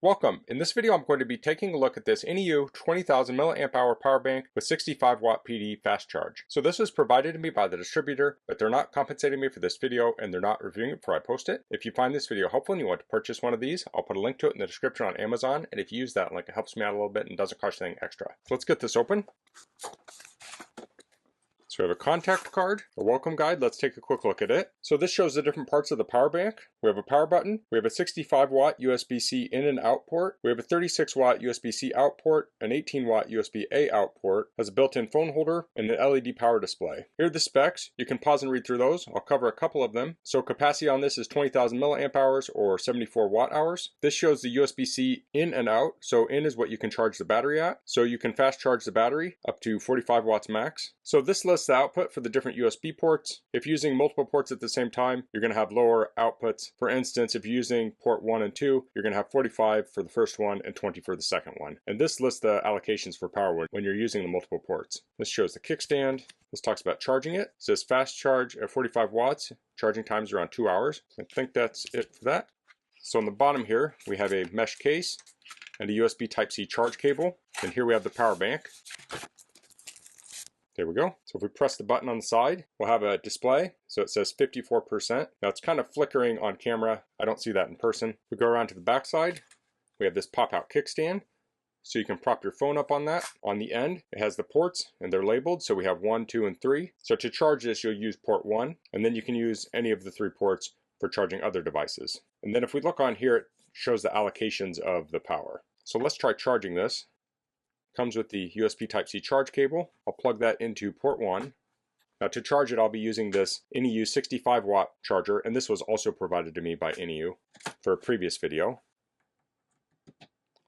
Welcome. In this video I'm going to be taking a look at this INIU 20000mAh power bank with 65W PD fast charge. So this was provided to me by the distributor, but they're not compensating me for this video and they're not reviewing it before I post it. If you find this video helpful and you want to purchase one of these, I'll put a link to it in the description on Amazon, and if you use that link it helps me out a little bit and doesn't cost you anything extra. So let's get this open. So we have a contact card, a welcome guide. Let's take a quick look at it. So this shows the different parts of the power bank. We have a power button, we have a 65W USB-C in and out port, we have a 36W USB-C out port, an 18W USB-A out port, has a built-in phone holder, and an LED power display. Here are the specs. You can pause and read through those. I'll cover a couple of them. So capacity on this is 20,000mAh or 74 watt-hours. This shows the USB-C in and out. So in is what you can charge the battery at. So you can fast charge the battery up to 45 watts max. So this lists the output for the different USB ports. If you're using multiple ports at the same time, you're going to have lower outputs. For instance, if you're using port 1 and 2, you're going to have 45 for the first one and 20 for the second one. And this lists the allocations for power when you're using the multiple ports. This shows the kickstand. This talks about charging it. It says fast charge at 45 watts. Charging time is around 2 hours. I think that's it for that. So on the bottom here, we have a mesh case and a USB Type-C charge cable. And here we have the power bank. There we go. So if we press the button on the side, we'll have a display. So it says 54%. Now it's kind of flickering on camera. I don't see that in person. We go around to the back side. We have this pop-out kickstand. So you can prop your phone up on that. On the end, it has the ports and they're labeled. So we have 1, 2, and 3. So to charge this, you'll use port 1, and then you can use any of the 3 ports for charging other devices. And then if we look on here, it shows the allocations of the power. So let's try charging this. Comes with the USB Type-C charge cable. I'll plug that into port 1. Now to charge it, I'll be using this INIU 65W charger, and this was also provided to me by INIU for a previous video.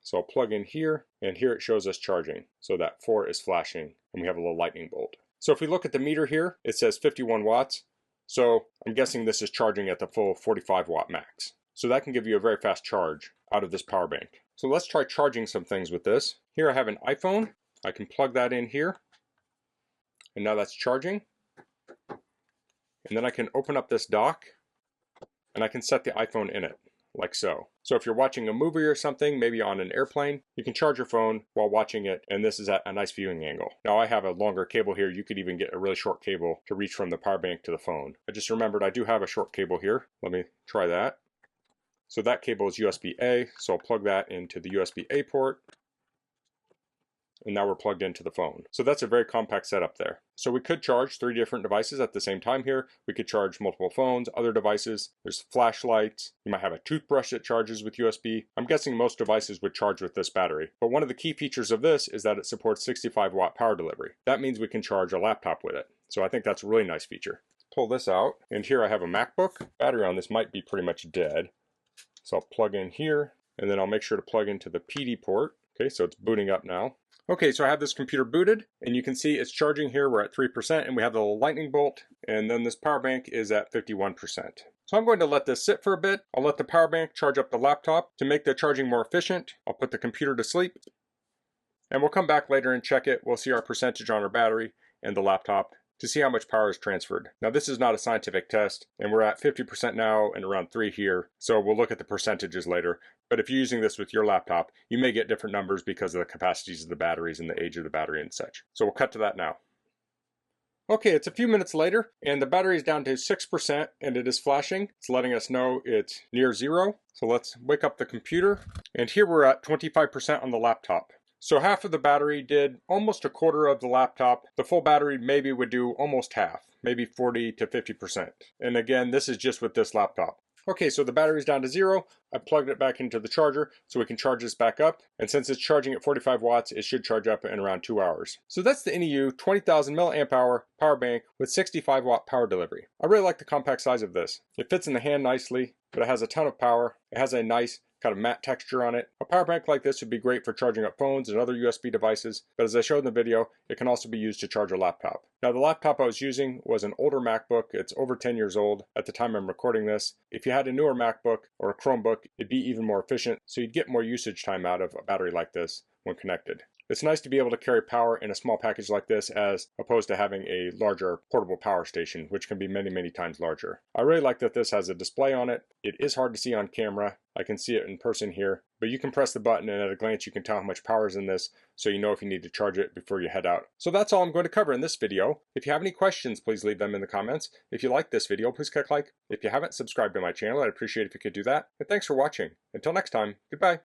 So I'll plug in here, and here it shows us charging. So that 4 is flashing, and we have a little lightning bolt. So if we look at the meter here, it says 51 watts. So I'm guessing this is charging at the full 45 watt max. So that can give you a very fast charge out of this power bank. So let's try charging some things with this. Here I have an iPhone. I can plug that in here. And now that's charging. And then I can open up this dock and I can set the iPhone in it, like so. So if you're watching a movie or something, maybe on an airplane, you can charge your phone while watching it, and this is at a nice viewing angle. Now I have a longer cable here. You could even get a really short cable to reach from the power bank to the phone. I just remembered I do have a short cable here. Let me try that. So that cable is USB-A, so I'll plug that into the USB-A port. And now we're plugged into the phone. So that's a very compact setup there. So we could charge 3 different devices at the same time here. We could charge multiple phones, other devices. There's flashlights. You might have a toothbrush that charges with USB. I'm guessing most devices would charge with this battery. But one of the key features of this is that it supports 65 watt power delivery. That means we can charge a laptop with it. So I think that's a really nice feature. Pull this out, and here I have a MacBook. Battery on this might be pretty much dead. So I'll plug in here, and then I'll make sure to plug into the PD port. Okay, so it's booting up now. Okay, so I have this computer booted, and you can see it's charging here. We're at 3%, and we have the little lightning bolt, and then this power bank is at 51%. So I'm going to let this sit for a bit. I'll let the power bank charge up the laptop. To make the charging more efficient, I'll put the computer to sleep, and we'll come back later and check it. We'll see our percentage on our battery and the laptop to see how much power is transferred. Now this is not a scientific test, and we're at 50% now and around 3 here, so we'll look at the percentages later. But if you're using this with your laptop, you may get different numbers because of the capacities of the batteries and the age of the battery and such. So we'll cut to that now. Okay, it's a few minutes later, and the battery is down to 6%, and it is flashing. It's letting us know it's near 0. So let's wake up the computer, and here we're at 25% on the laptop. So half of the battery did almost a quarter of the laptop. The full battery maybe would do almost half, maybe 40 to 50%. And again, this is just with this laptop. Okay, so the battery's down to 0. I plugged it back into the charger so we can charge this back up. And since it's charging at 45 watts, it should charge up in around 2 hours. So that's the INIU 20000mAh power bank with 65 watt power delivery. I really like the compact size of this. It fits in the hand nicely, but it has a ton of power. It has a nice kind of matte texture on it. A power bank like this would be great for charging up phones and other USB devices, but as I showed in the video, it can also be used to charge a laptop. Now the laptop I was using was an older MacBook. It's over 10 years old at the time I'm recording this. If you had a newer MacBook or a Chromebook, it'd be even more efficient, so you'd get more usage time out of a battery like this when connected. It's nice to be able to carry power in a small package like this as opposed to having a larger portable power station, which can be many times larger. I really like that this has a display on it. It is hard to see on camera. I can see it in person here, but you can press the button and at a glance you can tell how much power is in this, so you know if you need to charge it before you head out. So that's all I'm going to cover in this video. If you have any questions, please leave them in the comments. If you like this video, please click like. If you haven't subscribed to my channel, I'd appreciate if you could do that. And thanks for watching. Until next time, goodbye.